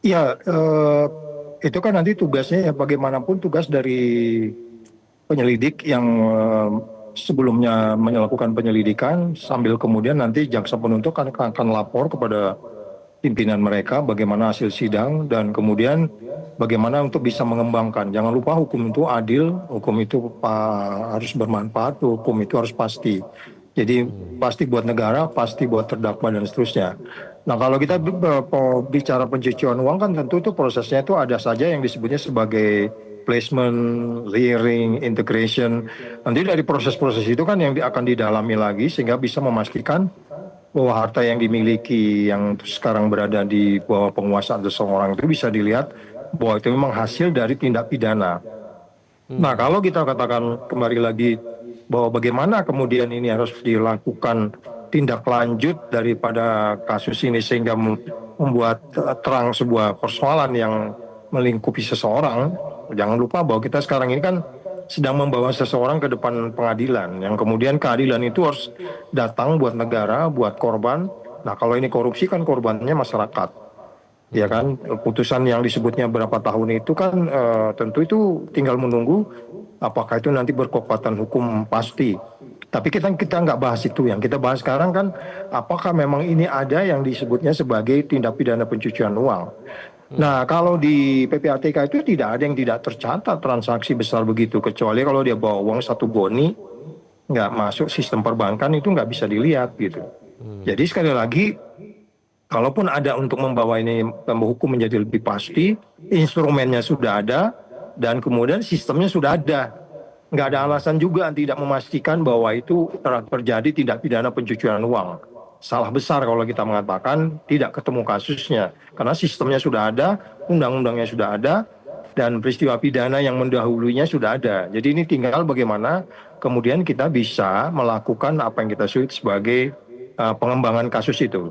Ya, itu kan nanti tugasnya ya bagaimanapun tugas dari penyelidik yang sebelumnya melakukan penyelidikan sambil kemudian nanti jaksa penuntut akan lapor kepada pimpinan mereka bagaimana hasil sidang dan kemudian bagaimana untuk bisa mengembangkan. Jangan lupa hukum itu adil, hukum itu harus bermanfaat, hukum itu harus pasti. Jadi pasti buat negara, pasti buat terdakwa dan seterusnya. Nah kalau kita bicara pencucian uang kan tentu itu prosesnya itu ada saja yang disebutnya sebagai placement, layering, integration. Nanti dari proses-proses itu kan yang akan didalami lagi sehingga bisa memastikan bahwa harta yang dimiliki yang sekarang berada di bawah penguasaan seseorang itu bisa dilihat bahwa itu memang hasil dari tindak pidana. Nah, kalau kita katakan kembali lagi bahwa bagaimana kemudian ini harus dilakukan tindak lanjut daripada kasus ini sehingga membuat terang sebuah persoalan yang melingkupi seseorang. Jangan lupa bahwa kita sekarang ini kan sedang membawa seseorang ke depan pengadilan, yang kemudian keadilan itu harus datang buat negara, buat korban. Nah, kalau ini korupsi kan korbannya masyarakat, ya kan. Putusan yang disebutnya berapa tahun itu kan tentu itu tinggal menunggu apakah itu nanti berkekuatan hukum pasti. Tapi kita nggak bahas itu, yang kita bahas sekarang kan apakah memang ini ada yang disebutnya sebagai tindak pidana pencucian uang. Nah, kalau di PPATK itu tidak ada yang tidak tercatat transaksi besar begitu, kecuali kalau dia bawa uang satu goni, nggak masuk sistem perbankan itu nggak bisa dilihat gitu. Jadi sekali lagi, kalaupun ada untuk membawa ini hukum menjadi lebih pasti, instrumennya sudah ada, dan kemudian sistemnya sudah ada. Nggak ada alasan juga tidak memastikan bahwa itu terjadi tindak pidana pencucian uang. Salah besar kalau kita mengatakan tidak ketemu kasusnya. Karena sistemnya sudah ada, undang-undangnya sudah ada, dan peristiwa pidana yang mendahulunya sudah ada. Jadi ini tinggal bagaimana kemudian kita bisa melakukan apa yang kita sebut sebagai pengembangan kasus itu.